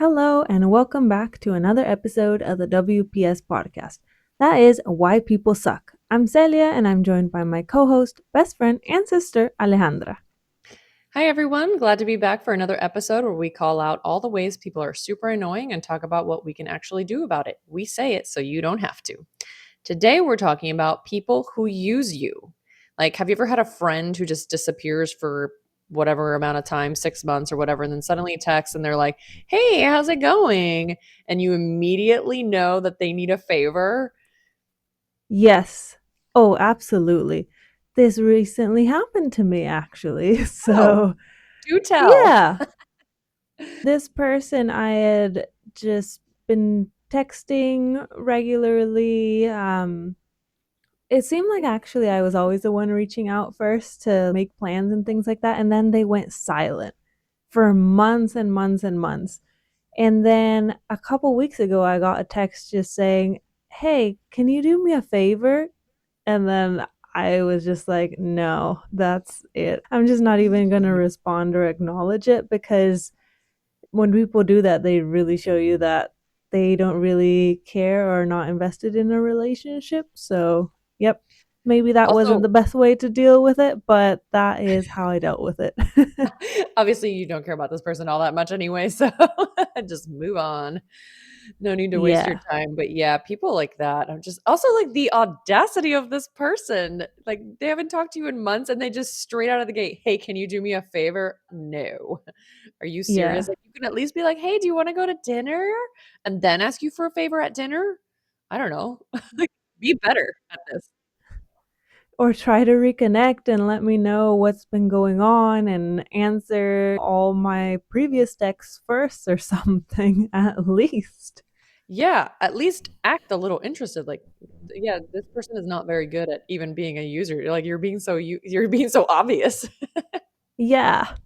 Hello, and welcome back to another episode of the WPS podcast. That is Why People Suck. I'm Celia, and I'm joined by my co host, best friend, and sister, Alejandra. Hi, everyone. Glad to be back for another episode where we call out all the ways people are super annoying and talk about what we can actually do about it. We say it so you don't have to. Today, we're talking about people who use you. Like, have you ever had a friend who just disappears for whatever amount of time, 6 months or whatever, and then suddenly texts and they're like, hey, how's it going? And you immediately know that they need a favor? Yes. Oh, absolutely. This recently happened to me, actually. Oh, So, do tell. yeah, this person I had just been texting regularly. It seemed like actually I was always the one reaching out first to make plans and things like that. And then they went silent for months and months and months. And then a couple weeks ago, I got a text just saying, "Hey, can you do me a favor?" And then I was just like, no, that's it. I'm just not even going to respond or acknowledge it because when people do that, they really show you that they don't really care or are not invested in a relationship. So, yep, maybe that wasn't Also, the best way to deal with it, but that is how I dealt with it. obviously, you don't care about this person all that much anyway, so just move on. No need to waste your Yeah. time. But yeah, people like that. I'm just also like the audacity of this person. Like they haven't talked to you in months and they just straight out of the gate, hey, can you do me a favor? No. Are you serious? Yeah. Like you can at least be like, hey, do you want to go to dinner? And then ask you for a favor at dinner? I don't know. Like, be better at this. Or try to reconnect and let me know what's been going on and answer all my previous texts first or something, at least. Yeah, at least act a little interested. Like, yeah, this person is not very good at even being a user. Like, you're being so obvious. Yeah.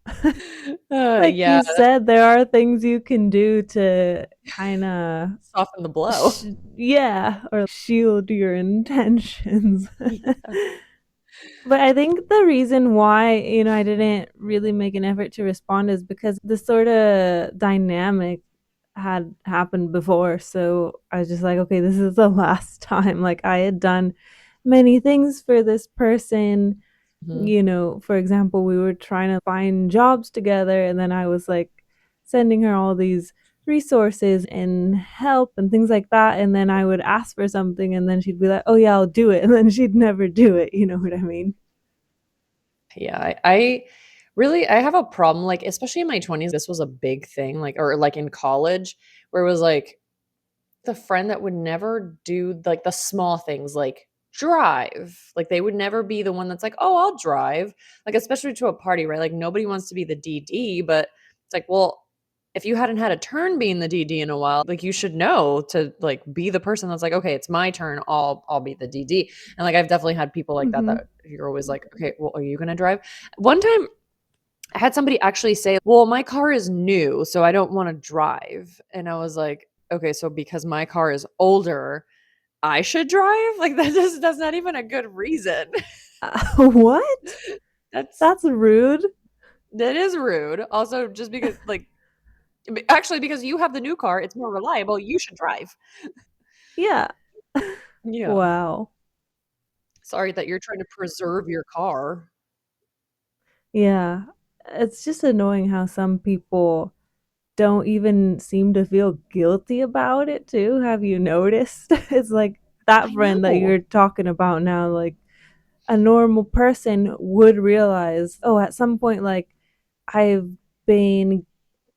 Like Yeah, you said, there are things you can do to kind of, soften the blow. yeah, or shield your intentions. Yeah. But I think the reason why, I didn't really make an effort to respond is because the sort of dynamic had happened before. So I was just like, okay, this is the last time. Like I had done many things for this person. Mhm. For example, we were trying to find jobs together, and then I was like sending her all these resources and help and things like that. And then I would ask for something, and then she'd be like, oh, yeah, I'll do it. And then she'd never do it. You know what I mean? Yeah, I really I have a problem, like, especially in my 20s, this was a big thing, like or, like, in college, where it was, like, the friend that would never do, like, the small things, like, drive. Like, they would never be the one that's like, "Oh, I'll drive." Like, especially to a party, right? Like, nobody wants to be the DD, but it's like, well, if you hadn't had a turn being the DD in a while, like, you should know to, like, be the person that's like, "Okay, it's my turn. I'll be the DD." And, like, I've definitely had people like that Mm-hmm. that you're always like, "Okay, well, are you gonna drive?" One time, I had somebody actually say, "Well, my car is new, so I don't wanna drive." And I was like, "Okay, so because my car is older, I should drive?" Like, that's not even a good reason. What? That's That's rude. that is rude. Also, just because, like actually, because you have the new car, it's more reliable, you should drive. Yeah. Yeah. Wow. Sorry that you're trying to preserve your car. Yeah. It's just annoying how some people don't even seem to feel guilty about it too. Have you noticed? It's like that I friend that know. you're talking about now, like a normal person would realize, oh, at some point, like I've been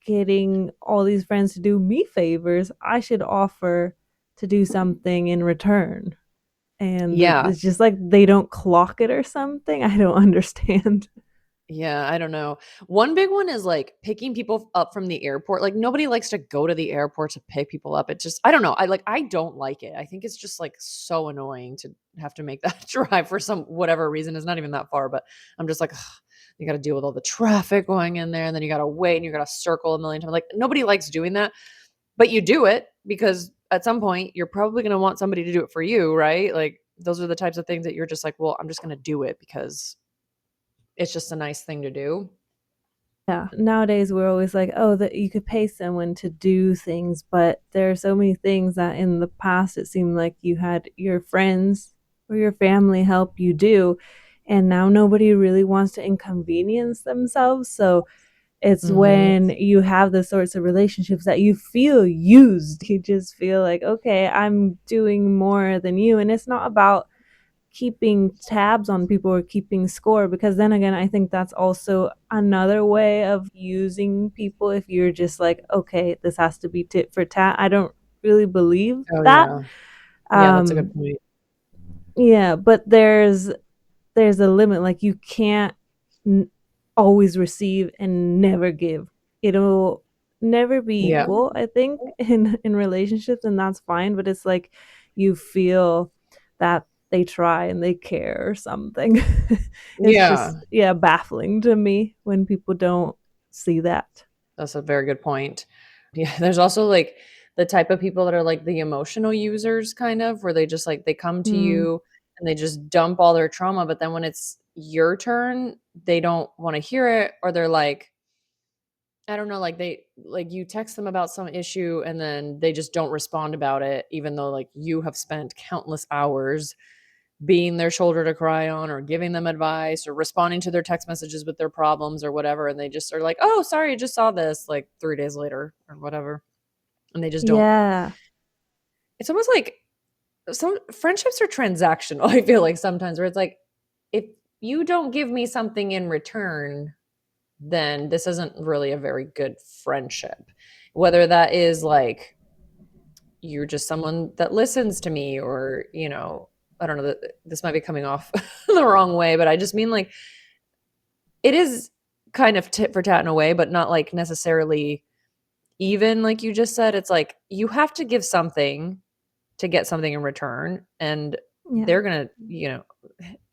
getting all these friends to do me favors. I should offer to do something in return. And Yeah. it's just like they don't clock it or something. I don't understand. Yeah, I don't know. One big one is, like, picking people up from the airport. Like, nobody likes to go to the airport to pick people up. It just I don't know. I don't like it. I think it's just, like, so annoying to have to make that drive for some whatever reason. It's not even that far, but I'm just like, "Ugh, you gotta deal with all the traffic going in there, and then you gotta wait, and you gotta circle a million times." Like, nobody likes doing that, but you do it because at some point, you're probably gonna want somebody to do it for you, right? Like, those are the types of things that you're just like, "Well, I'm just gonna do it because it's just a nice thing to do." Yeah. Nowadays, we're always like, oh, that you could pay someone to do things, but there are so many things that in the past it seemed like you had your friends or your family help you do. And now nobody really wants to inconvenience themselves. So it's Mhm. when you have the sorts of relationships that you feel used. You just feel like, okay, I'm doing more than you. And it's not about keeping tabs on people or keeping score, because then again I think that's also another way of using people. If you're just like, okay, this has to be tit for tat, I don't really believe Oh, that. yeah. Yeah, that's a good um point. yeah, but there's a limit. Like you can't n- always receive and never give. It'll never be Yeah. equal, I think, in relationships, and that's fine. But it's like you feel that they try and they care or something. It's Yeah. just, yeah, baffling to me when people don't see that. That's a very good point. Yeah, there's also, like, the type of people that are, like, the emotional users kind of, where they just, like, they come to Mm, you and they just dump all their trauma, but then when it's your turn, they don't wanna hear it, or they're like, I don't know, like, you text them about some issue and then they just don't respond about it, even though, like, you have spent countless hours being their shoulder to cry on or giving them advice or responding to their text messages with their problems or whatever, and they just are like, "Oh, sorry, I just saw this," like, 3 days later or whatever, and they just don't. yeah, It's almost like some friendships are transactional, I feel like sometimes, where it's like, if you don't give me something in return, then this isn't really a very good friendship. Whether that is, like, you're just someone that listens to me or, I don't know, this might be coming off the wrong way, but I just mean, like, it is kind of tit for tat in a way, but not, like, necessarily even like you just said. It's like you have to give something to get something in return, and yeah. they're gonna,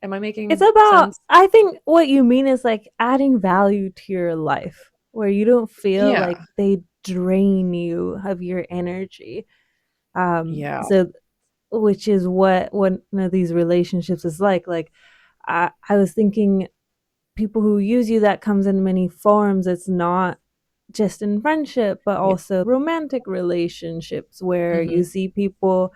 am I It's making about, sense? I think what you mean is like adding value to your life where you don't feel Yeah. like they drain you of your energy. Yeah. So which is what one of these relationships is like. Like I was thinking, people who use you, that comes in many forms. It's not just in friendship, but Yeah. also romantic relationships where you Mhm. see people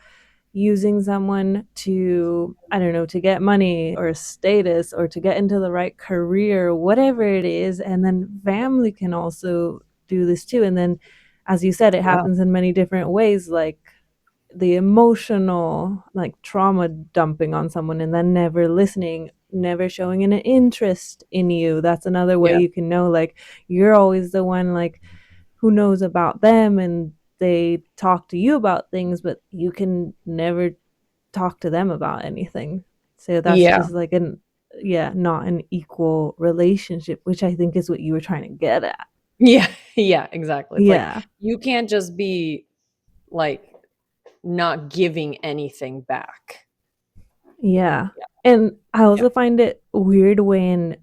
using someone to, I don't know, to get money or status or to get into the right career, whatever it is. And then family can also do this too. And then, as you said, it Yeah. happens in many different ways, like the emotional, like trauma dumping on someone and then never listening, never showing an interest in you. That's another way Yeah. you can know, like, you're always the one, like, who knows about them, and they talk to you about things, but you can never talk to them about anything. So that's Yeah. just like an, yeah, not an equal relationship, which I think is what you were trying to get at. Yeah. Yeah, exactly. It's like, Yeah. you can't just be, like, not giving anything back. Yeah. Yeah. And I Yeah. also find it weird when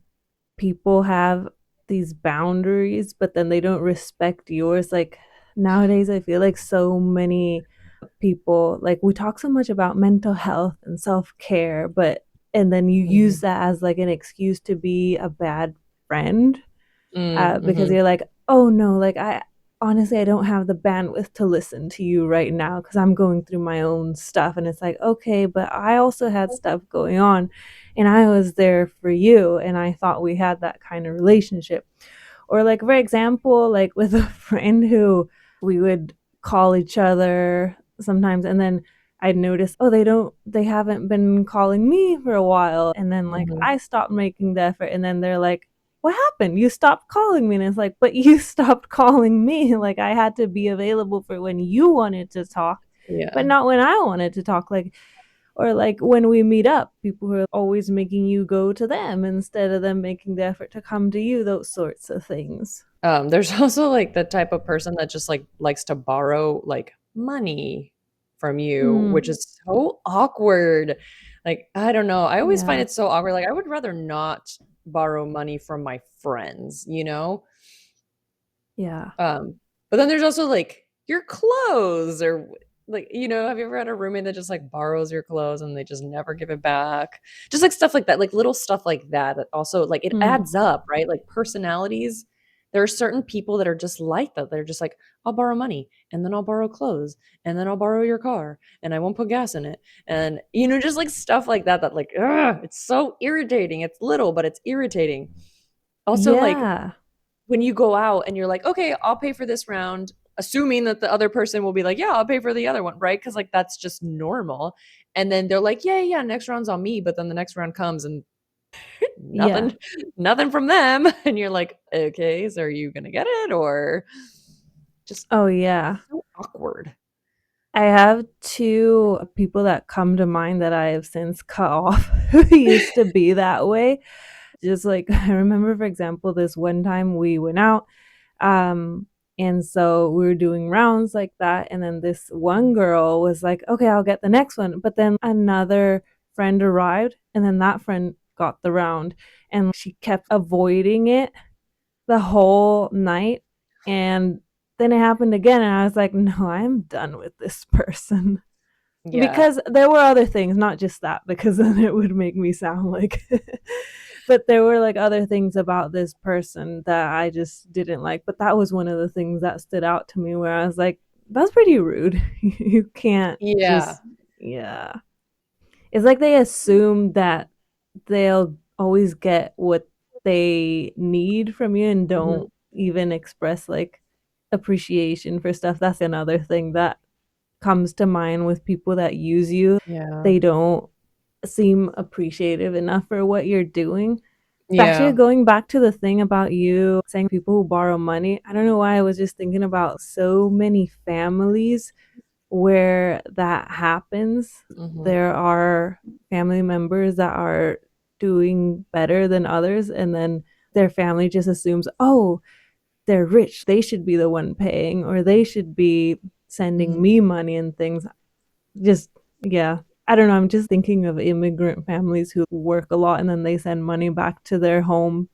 people have these boundaries, but then they don't respect yours. Like nowadays, I feel like so many people, like we talk so much about mental health and self care, but and then you use Mhm. that as like an excuse to be a bad friend, because Mhm. you're like, oh no, like I honestly I don't have the bandwidth to listen to you right now because I'm going through my own stuff. And it's like, okay, but I also had stuff going on, and I was there for you, and I thought we had that kind of relationship. Or like for example, like with a friend who we would call each other sometimes, and then I'd notice, oh, they haven't been calling me for a while, and then like Mhm. I stopped making the effort, and then they're like, what happened? You stopped calling me. And it's like, but you stopped calling me. Like I had to be available for when you wanted to talk, but Yeah. not when I wanted to talk. Like, or like when we meet up, people who are always making you go to them instead of them making the effort to come to you, those sorts of things. There's also, like, the type of person that just, like, likes to borrow, like, money from you, which Mm, is so awkward. Like, I don't know, I always find yeah. it so awkward. Like, I would rather not borrow money from my friends, you know? Yeah. Um, but then there's also, like, your clothes or, like, have you ever had a roommate that just, like, borrows your clothes and they just never give it back? Just, like, stuff like that, like, little stuff like that that also, like, it Mm, adds up, right? Like, personalities There are certain people that are just like that. They're just like, I'll borrow money and then I'll borrow clothes and then I'll borrow your car and I won't put gas in it. And, just like stuff like that, that like, ugh, it's so irritating. It's little, but it's irritating. Also, like Yeah. when you go out and you're like, okay, I'll pay for this round, assuming that the other person will be like, yeah, I'll pay for the other one, right? Because like that's just normal. And then they're like, yeah, yeah, next round's on me. But then the next round comes and Yeah. nothing, nothing from them. And you're like, okay, so are you gonna get it? Or just Oh, yeah. so awkward. I have two people that come to mind that I have since cut off who used to be that way. Just like, I remember, for example, this one time we went out, um, and so we were doing rounds like that. And then this one girl was like, okay, I'll get the next one. But then another friend arrived, and then that friend got the round. And she kept avoiding it the whole night. And then it happened again. And I was like, no, I'm done with this person. Yeah. Because there were other things, not just that, because then it would make me sound like, but there were like other things about this person that I just didn't like. But that was one of the things that stood out to me where I was like, that's pretty rude. You can't Yeah. just, yeah. It's like they assume that they'll always get what they need from you and Mhm. don't even express like appreciation for stuff. That's another thing that comes to mind with people that use you. Yeah. They don't seem appreciative enough for what you're doing. But actually, Yeah. going back to the thing about you saying people who borrow money, I don't know why I was just thinking about so many families where that happens. Mhm. There are family members that are doing better than others, and then their family just assumes, oh, they're rich. They should be the one paying, or they should be sending Mhm. me money and things. Just, yeah. I don't know. I'm just thinking of immigrant families who work a lot and then they send money back to their hometown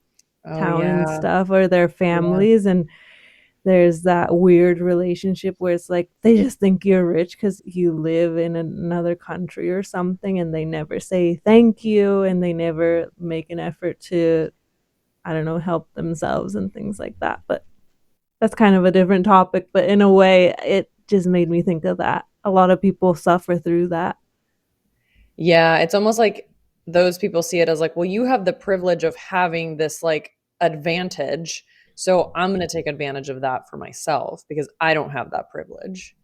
Oh and yeah. stuff or their Yeah. families. And there's that weird relationship where it's like they just think you're rich because you live in another country or something and they never say thank you and they never make an effort to, I don't know, help themselves and things like that. But that's kind of a different topic. But in a way, it just made me think of that. A lot of people suffer through that. Yeah, it's almost like those people see it as like, well, you have the privilege of having this like advantage. So I'm going to take advantage of that for myself because I don't have that privilege.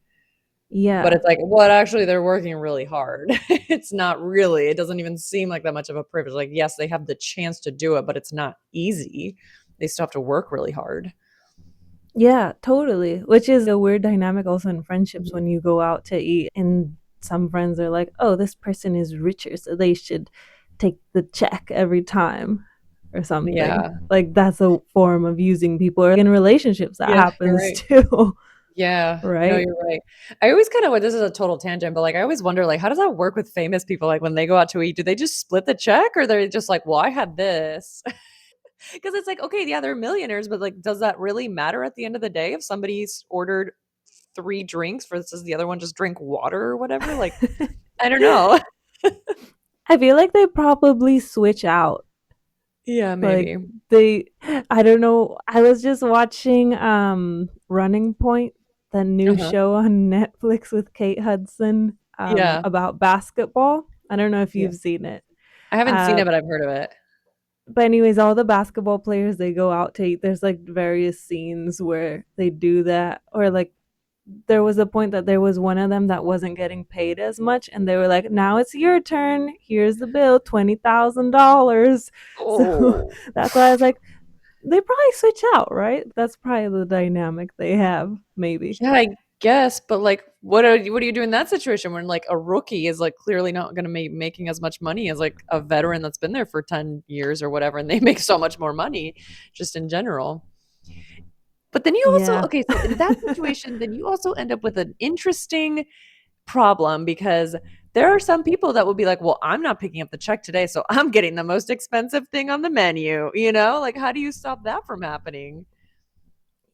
But Yeah. it's like, well, actually, they're working really hard. It's not really, it doesn't even seem like that much of a privilege. Like, yes, they have the chance to do it, but it's not easy. They still have to work really hard. Yeah, totally. Which is a weird dynamic also in friendships Mhm. when you go out to eat and some friends are like, oh, this person is richer, so they should take the check every time or something. Yeah. Like that's a form of using people. Or in relationships, that Yeah, you're happens right. too, Yeah, no, right? you're right. I always kind of this is a total tangent, but like I always wonder like how does that work with famous people? Like when they go out to eat, do they just split the check or they're just like, well, I had this? Because it's like, okay, yeah, they're millionaires, but like, does that really matter at the end of the day if somebody's ordered three drinks versus the other one just drink water or whatever? Like, I don't know. I feel like they probably switch out. Yeah, Like maybe. they, I don't know. I was just watching Running Point, the new Uh-huh. show on Netflix with Kate Hudson Yeah. about basketball. I don't know if Yeah. you've seen it. I haven't seen Uh it, but I've heard of it. but anyways, all the basketball players they go out to eat. There's like various scenes where they do that or like there was a point that there was one of them that wasn't getting paid as much and they were like, now it's your turn, here's the bill, $20,000. So Oh. that's why I was like, they probably switch out, right? That's probably the dynamic they have, maybe. Yeah, I guess, but like, what do you do in that situation when like a rookie is like clearly not going to be making as much money as like a veteran that's been there for 10 years or whatever, and they make so much more money just in general. But then you also Yeah. okay, so in that situation, then you also end up with an interesting problem because there are some people that will be like, well, I'm not picking up the check today, so I'm getting the most expensive thing on the menu. Like how do you stop that from happening?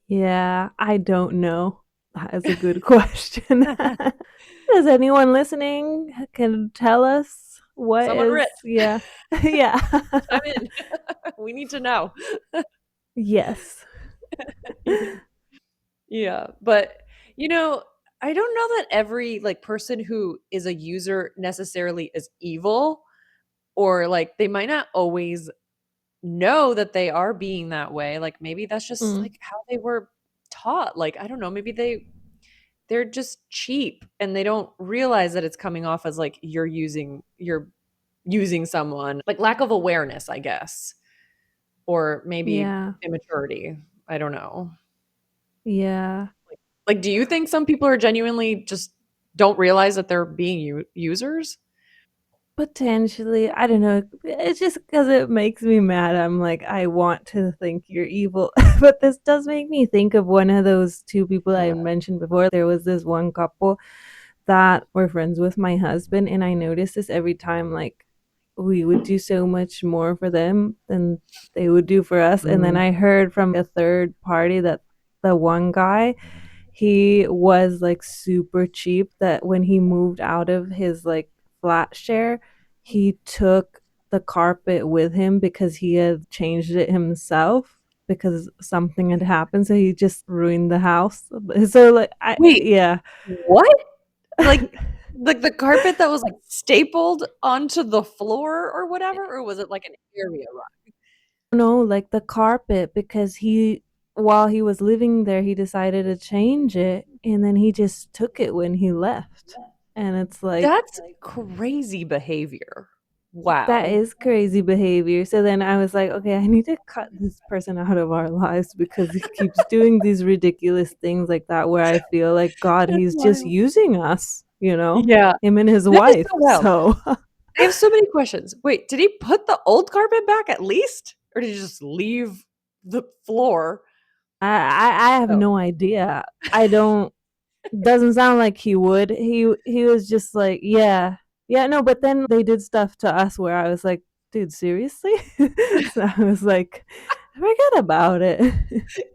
Yeah, I don't know. That is a good question. Does anyone listening can tell us what Someone is, rich, yeah. Yeah. chime in. We need to know. Yes. Yeah, but, you know, I don't know that every, like, person who is a user necessarily is evil, or, like, they might not always know that they are being that way, like, maybe that's just, Mm, like, how they were taught, like, I don't know, maybe they're just cheap and they don't realize that it's coming off as, like, you're using someone, like, lack of awareness, I guess, or maybe yeah. immaturity, I don't know. Yeah. Like, do you think some people are genuinely just don't realize that they're being users? Potentially, I don't know. It's just because it makes me mad. I'm like, I want to think you're evil. But this does make me think of one of those two people I Yeah. mentioned before. There was this one couple that were friends with my husband, and I noticed this every time, like, we would do so much more for them than they would do for us. And then Mm. I heard from like a third party that the one guy, he was like super cheap, that when he moved out of his like flat share, he took the carpet with him because he had changed it himself because something had happened, so he just ruined the house. So like I Wait, yeah. what? Like the carpet that was, like, stapled onto the floor or whatever, or was it, like, an area rug? No, like the carpet, because he, while he was living there, he decided to change it and then he just took it when he left. And it's like, That's crazy behavior. that Wow. is crazy behavior. So then I was like, okay, I need to cut this person out of our lives because he keeps doing these ridiculous things like that where I feel like, God, That's he's just wild. using us, you know, Yeah, him and his that is wife. so wild. So I have so many questions. Wait, did he put the old carpet back at least? Or did he just leave the floor? I have Oh. no idea. I don't, doesn't sound like he would. He was just like, yeah. Yeah, no, but then they did stuff to us where I was like, dude, seriously? So I was like, forget about it.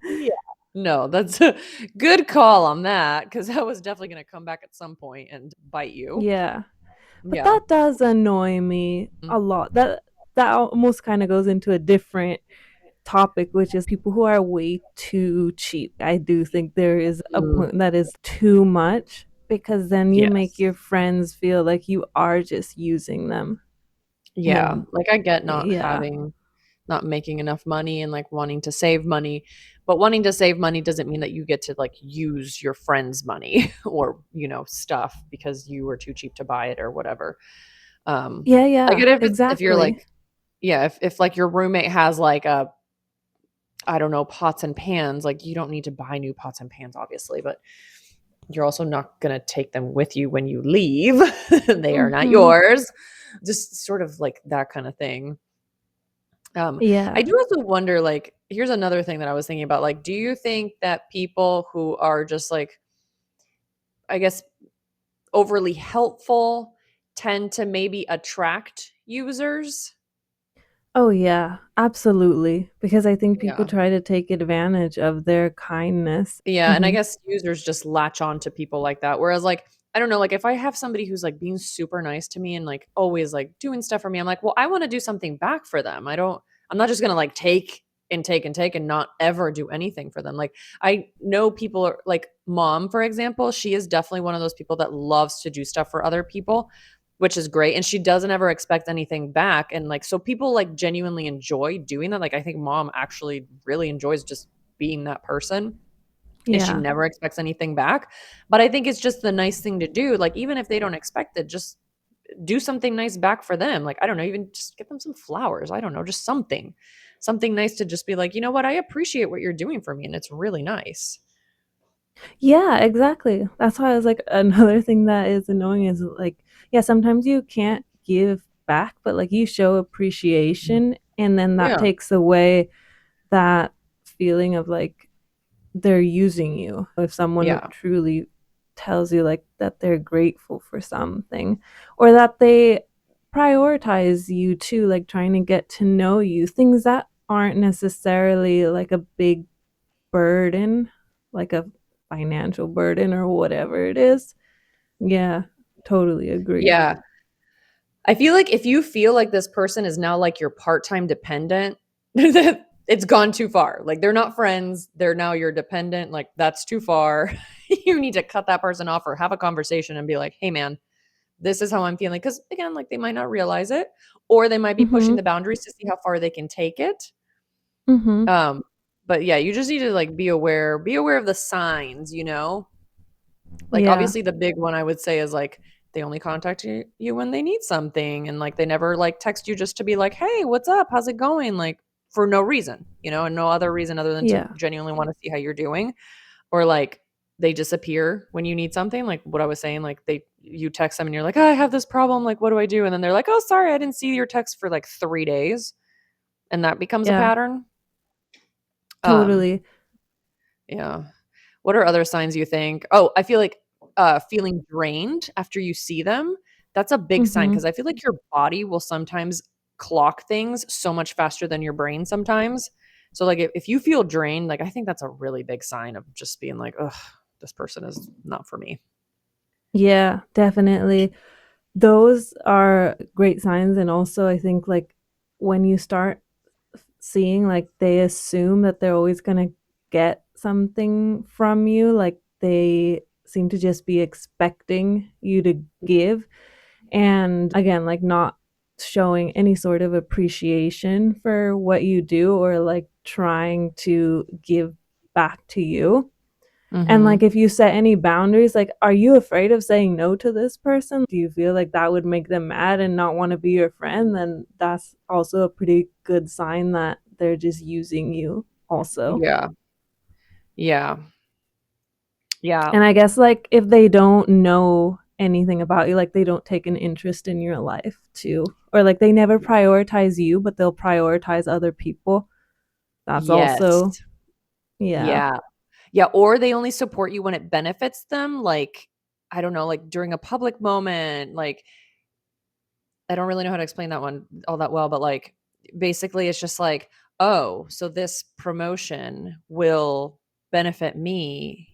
Yeah. No, that's a good call on that, because that was definitely gonna come back at some point and bite you. Yeah. But Yeah. that does annoy me Mm. a lot. That almost kind of goes into a different topic, which is people who are way too cheap. I do think there is a Mm. point that is too much because then you make Yes. your friends feel like you are just using them. Yeah, And like, I get yeah. not making enough money and, like, wanting to save money, but wanting to save money doesn't mean that you get to, like, use your friend's money or, stuff because you were too cheap to buy it or whatever. Yeah, I yeah, get if you're, exactly. like, yeah, if, like, your roommate has, like, a I don't know, pots and pans, like, you don't need to buy new pots and pans, obviously, but you're also not gonna take them with you when you leave. They are not Mhm. yours. Just sort of like that kinda thing. I Yeah. do also wonder, like, here's another thing that I was thinking about, like, do you think that people who are just, like, I guess, overly helpful tend to maybe attract users? Oh, yeah, absolutely, because I think people Yeah. try to take advantage of their kindness. Yeah, and I Mhm. guess users just latch on to people like that. Whereas, like, I don't know, like if I have somebody who's like being super nice to me and like always like doing stuff for me, I'm like, well, I want to do something back for them. I'm not just gonna like take and take and take and not ever do anything for them. Like, I know people are like mom, for example, she is definitely one of those people that loves to do stuff for other people, which is great. And she doesn't ever expect anything back. And like, so people like genuinely enjoy doing that. Like, I think mom actually really enjoys just being that person and she Yeah. never expects anything back. But I think it's just the nice thing to do. Like, even if they don't expect it, just do something nice back for them. Like, I don't know, even just get them some flowers. I don't know, just something nice to just be like, you know what? I appreciate what you're doing for me. And it's really nice. Yeah, exactly. That's why I was like, another thing that is annoying is like, yeah, sometimes you can't give back, but like you show appreciation and then that Yeah. takes away that feeling of like they're using you. If someone Yeah. truly tells you like that they're grateful for something or that they prioritize you too, like trying to get to know you, things that aren't necessarily like a big burden, like a financial burden or whatever it is. Yeah, totally agree. Yeah. I feel like if you feel like this person is now like your part-time dependent, it's gone too far. Like they're not friends, they're now your dependent. Like that's too far. You need to cut that person off or have a conversation and be like, "Hey man, this is how I'm feeling." Cuz again, like they might not realize it or they might be pushing Mhm. the boundaries to see how far they can take it. Mhm. Um but yeah, you just need to like be aware of the signs, you know? Like Yeah. obviously the big one I would say is like they only contact you when they need something and like they never like text you just to be like, "Hey, what's up? How's it going?" Like for no reason, you know, and no other reason other than to Yeah. genuinely want to see how you're doing or like they disappear when you need something like what I was saying like they you text them and you're like, "Oh, I have this problem, like what do I do?" And then they're like, "Oh, sorry, I didn't see your text for like 3 days." And that becomes a Yeah. pattern. Um Totally. yeah. What are other signs you think? Oh, I feel like, feeling drained after you see them, that's a big sign because Mhm. I feel like your body will sometimes clock things so much faster than your brain sometimes. So, like, if you feel drained, like, I think that's a really big sign of just being like, "Ugh, this person is not for me." Yeah, definitely. Those are great signs, and also I think like when you start seeing like they assume that they're always going to get something from you, like they seem to just be expecting you to give, and again like not showing any sort of appreciation for what you do or like trying to give back to you. And like Mhm. if you set any boundaries, like are you afraid of saying no to this person? Do you feel like that would make them mad and not want to be your friend? Then that's also a pretty good sign that they're just using you also. Yeah. Yeah. Yeah. And I guess like if they don't know anything about you, like they don't take an interest in your life too, or like they never prioritize you, but they'll prioritize other people. That's also, Yes. yeah. Yeah. Yeah, or they only support you when it benefits them, like, I don't know, like, during a public moment, like, I don't really know how to explain that one all that well, but, like, basically, it's just like, "Oh, so this promotion will benefit me,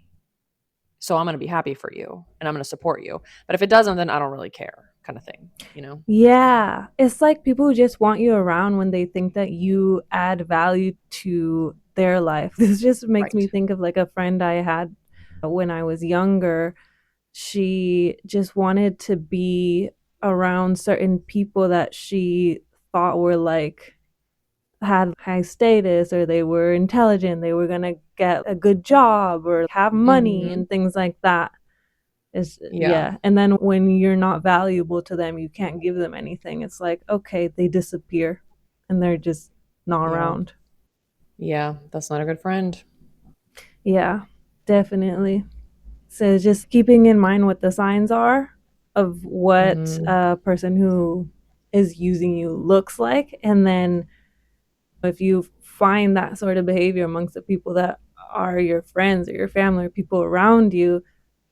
so I'm gonna be happy for you, and I'm gonna support you, but if it doesn't, then I don't really care," kinda thing, you know? Yeah, it's like people who just want you around when they think that you add value to their life. This just makes me Right. think of like a friend I had when I was younger. She just wanted to be around certain people that she thought were like had high status or they were intelligent, they were going to get a good job or have money Mhm. and things like that. Is Yeah. yeah, and then when you're not valuable to them, you can't give them anything. It's like, okay, they disappear and they're just not Yeah. around. Yeah, that's not a good friend. Yeah, definitely. So just keeping in mind what the signs are of what Mhm. a person who is using you looks like, and then if you find that sort of behavior amongst the people that are your friends or your family or people around you,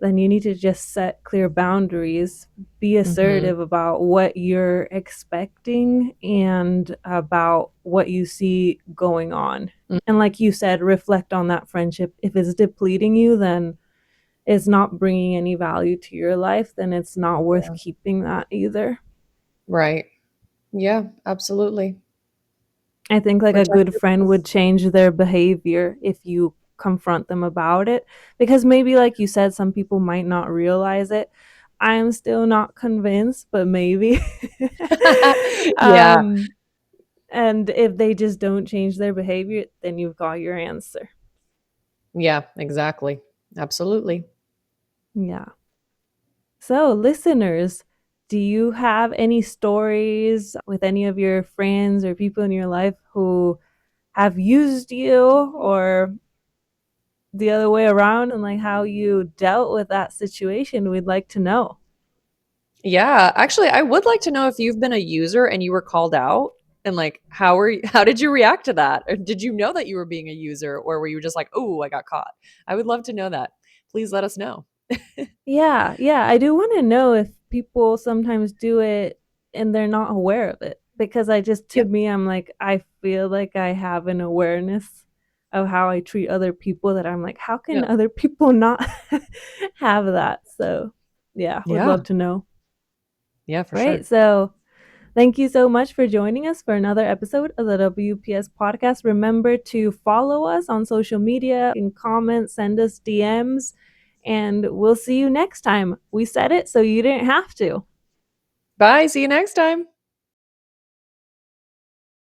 then you need to just set clear boundaries, be Mhm. assertive about what you're expecting and about what you see going on. Mm, And like you said, reflect on that friendship. If it's depleting you, then it's not bringing any value to your life, then it's not worth yeah. keeping that either. Right. Yeah, absolutely. I think like a Protect good your friend peace. would change their behavior if you confront them about it. Because maybe, like you said, some people might not realize it. I'm still not convinced, but maybe. Yeah. um, and if they just don't change their behavior, then you've got your answer. Yeah, exactly. Absolutely. Yeah. So, listeners, do you have any stories with any of your friends or people in your life who have used you or the other way around and like how you dealt with that situation? We'd like to know. Yeah, actually, I would like to know if you've been a user and you were called out and like how did you react to that? Or did you know that you were being a user or were you just like, "Oh, I got caught?" I would love to know that. Please let us know. Yeah, yeah. I do want to know if people sometimes do it and they're not aware of it. Because I just, to Yeah. me, I'm like, I feel like I have an awareness of how I treat other people that I'm like, how can Yeah. other people not have that? So, yeah, would Yeah. love to know. Yeah, for Right. sure. So, Thank you so much for joining us for another episode of the WPS podcast. Remember to follow us on social media, and comment, send us DMs, and we'll see you next time. We said it so you didn't have to. Bye. See you next time.